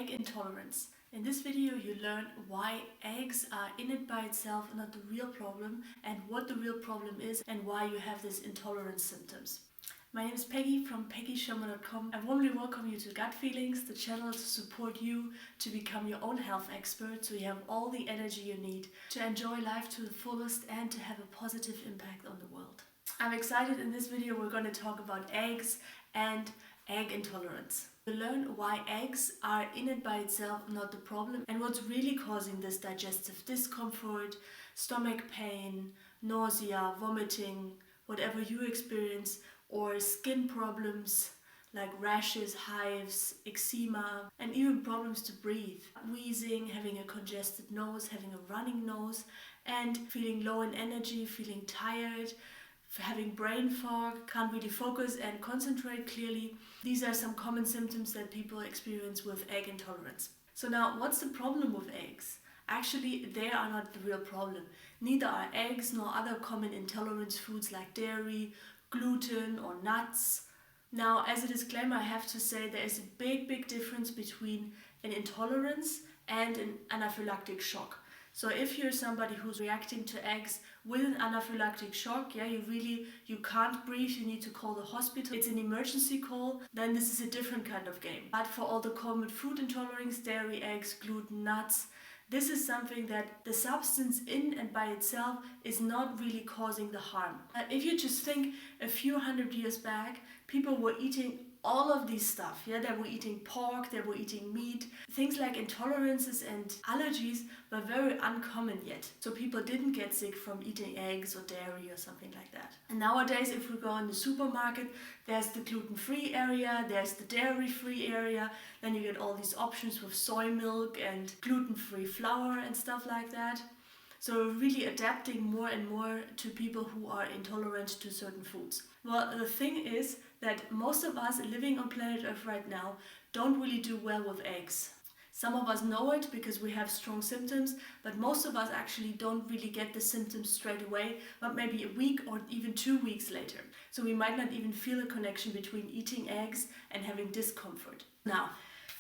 egg intolerance. In this video you learn why eggs are in it by itself not the real problem and what the real problem is and why you have these intolerance symptoms. My name is Peggy from PeggySherman.com. I warmly welcome you to Gut Feelings, the channel to support you to become your own health expert so you have all the energy you need to enjoy life to the fullest and to have a positive impact on the world. I'm excited. In this video we're going to talk about eggs and egg intolerance. We'll learn why eggs are in it by itself not the problem and what's really causing this digestive discomfort, stomach pain, nausea, vomiting, whatever you experience, or skin problems like rashes, hives, eczema, and even problems to breathe. Wheezing, having a congested nose, having a running nose, and feeling low in energy, feeling tired, having brain fog, can't really focus and concentrate clearly. These are some common symptoms that people experience with egg intolerance. So now, what's the problem with eggs? Actually, they are not the real problem. Neither are eggs nor other common intolerance foods like dairy, gluten or nuts. Now, as a disclaimer, I have to say there is a big difference between an intolerance and an anaphylactic shock. So if you're somebody who's reacting to eggs with an anaphylactic shock, you can't breathe, you need to call the hospital, it's an emergency call, then this is a different kind of game. But for all the common food intolerance, dairy, eggs, gluten, nuts, this is something that the substance in and by itself is not really causing the harm. If you just think a few hundred years back, people were eating all of these stuff. They were eating pork, they were eating meat. Things like intolerances and allergies were very uncommon yet. So people didn't get sick from eating eggs or dairy or something like that. And nowadays, if we go in the supermarket, there's the gluten-free area, there's the dairy-free area, then you get all these options with soy milk and gluten-free flour and stuff like that. So we're really adapting more and more to people who are intolerant to certain foods. Well, the thing is that most of us living on planet Earth right now don't really do well with eggs. Some of us know it because we have strong symptoms, but most of us actually don't really get the symptoms straight away, but maybe a week or even 2 weeks later. So we might not even feel a connection between eating eggs and having discomfort. Now,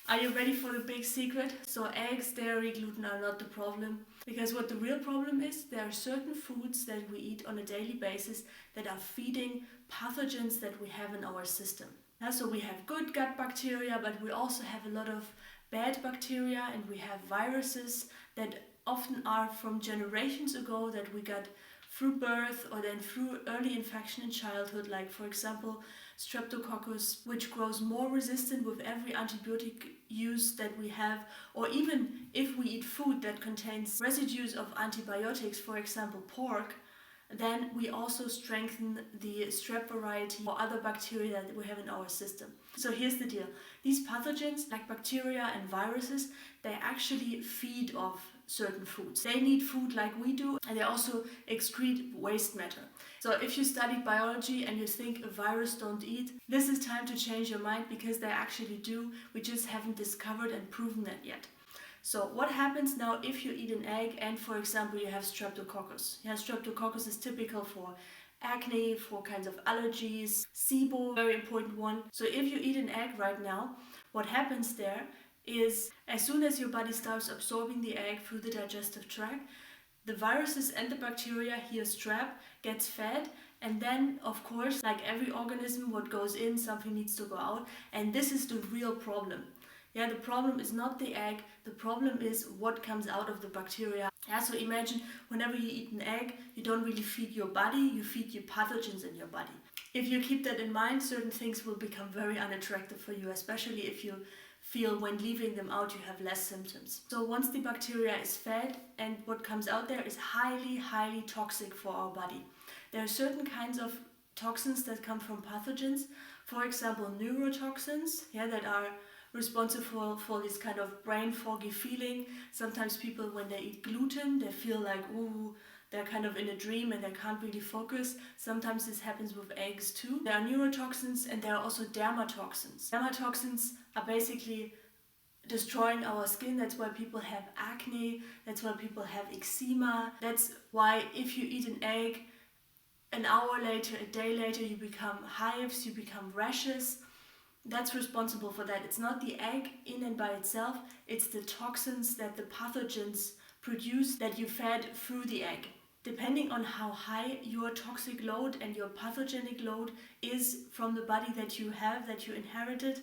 are you ready for the big secret? So eggs, dairy, gluten are not the problem. Because what the real problem is, there are certain foods that we eat on a daily basis that are feeding pathogens that we have in our system. So we have good gut bacteria, but we also have a lot of bad bacteria, and we have viruses that often are from generations ago that we got through birth or then through early infection in childhood, like for example Streptococcus, which grows more resistant with every antibiotic use that we have, or even if we eat food that contains residues of antibiotics, for example pork, then we also strengthen the strep variety or other bacteria that we have in our system. So here's the deal. These pathogens, like bacteria and viruses, they actually feed off certain foods. They need food like we do, and they also excrete waste matter. So if you studied biology and you think a virus don't eat, this is time to change your mind, because they actually do. We just haven't discovered and proven that yet. So what happens now if you eat an egg and, for example, you have Streptococcus? Streptococcus is typical for acne, for kinds of allergies, SIBO, very important one. So if you eat an egg right now, what happens there is as soon as your body starts absorbing the egg through the digestive tract, the viruses and the bacteria, here strep, gets fed, and then of course, like every organism, what goes in, something needs to go out, and this is the real problem. The problem is not the egg, the problem is what comes out of the bacteria. So imagine whenever you eat an egg, you don't really feed your body, you feed your pathogens in your body. If you keep that in mind, certain things will become very unattractive for you, especially if you feel when leaving them out you have less symptoms. So once the bacteria is fed, and what comes out there is highly toxic for our body. There are certain kinds of toxins that come from pathogens, for example neurotoxins, that are responsible for this kind of brain foggy feeling. Sometimes people, when they eat gluten, they feel like, they're kind of in a dream and they can't really focus. Sometimes this happens with eggs too. There are neurotoxins and there are also dermatoxins. Dermatoxins are basically destroying our skin. That's why people have acne, that's why people have eczema. That's why if you eat an egg, an hour later, a day later, you become hives, you become rashes. that's responsible for that. It's not the egg in and by itself, it's the toxins that the pathogens produce that you fed through the egg. Depending on how high your toxic load and your pathogenic load is from the body that you have, that you inherited,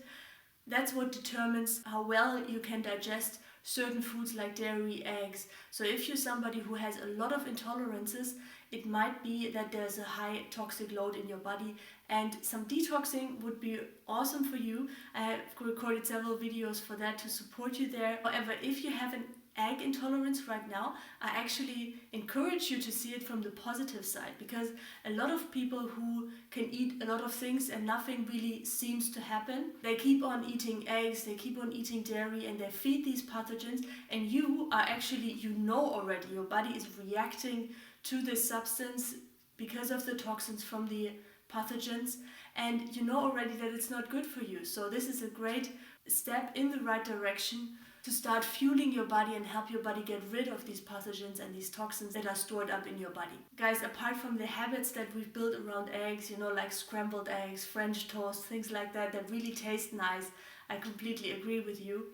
that's what determines how well you can digest certain foods like dairy, eggs. So if you're somebody who has a lot of intolerances, it might be that there's a high toxic load in your body, and some detoxing would be awesome for you. I have recorded several videos for that to support you there. However, if you have an egg intolerance right now, I actually encourage you to see it from the positive side, because a lot of people who can eat a lot of things and nothing really seems to happen, they keep on eating eggs, they keep on eating dairy, and they feed these pathogens, and you are actually, you know already, your body is reacting to this substance because of the toxins from the pathogens, and you know already that it's not good for you. So this is a great step in the right direction to start fueling your body and help your body get rid of these pathogens and these toxins that are stored up in your body. Guys, apart from the habits that we've built around eggs, like scrambled eggs, French toast, things like that, that really taste nice, I completely agree with you.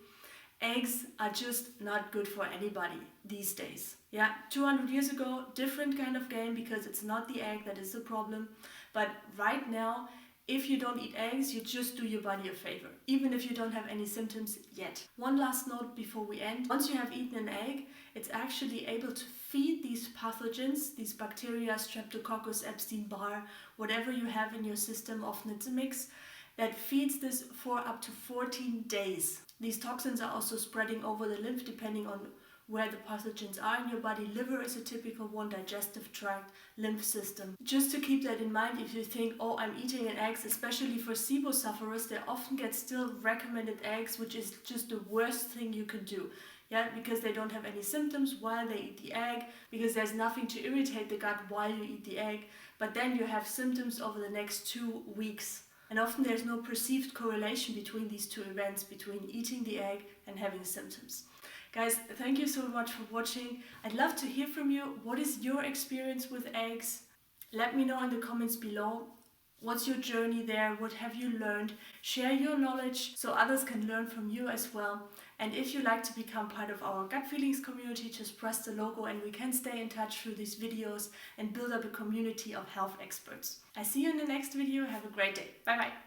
Eggs are just not good for anybody these days. Yeah, 200 years ago, different kind of game, because it's not the egg that is the problem. But right now, if you don't eat eggs, you just do your body a favor, even if you don't have any symptoms yet. One last note before we end. Once you have eaten an egg, it's actually able to feed these pathogens, these bacteria, Streptococcus, Epstein-Barr, whatever you have in your system, often it's a mix, that feeds this for up to 14 days. These toxins are also spreading over the lymph depending on where the pathogens are in your body. Liver is a typical one, digestive tract, lymph system. Just to keep that in mind, if you think, oh, I'm eating an egg, especially for SIBO sufferers, they often get still recommended eggs, which is just the worst thing you can do. Yeah, because they don't have any symptoms while they eat the egg, because there's nothing to irritate the gut while you eat the egg, but then you have symptoms over the next 2 weeks. And often there's no perceived correlation between these two events, between eating the egg and having symptoms. Guys, thank you so much for watching. I'd love to hear from you. What is your experience with eggs? Let me know in the comments below. What's your journey there? What have you learned? Share your knowledge so others can learn from you as well. And if you'd like to become part of our Gut Feelings community, just press the logo and we can stay in touch through these videos and build up a community of health experts. I see you in the next video. Have a great day. Bye bye.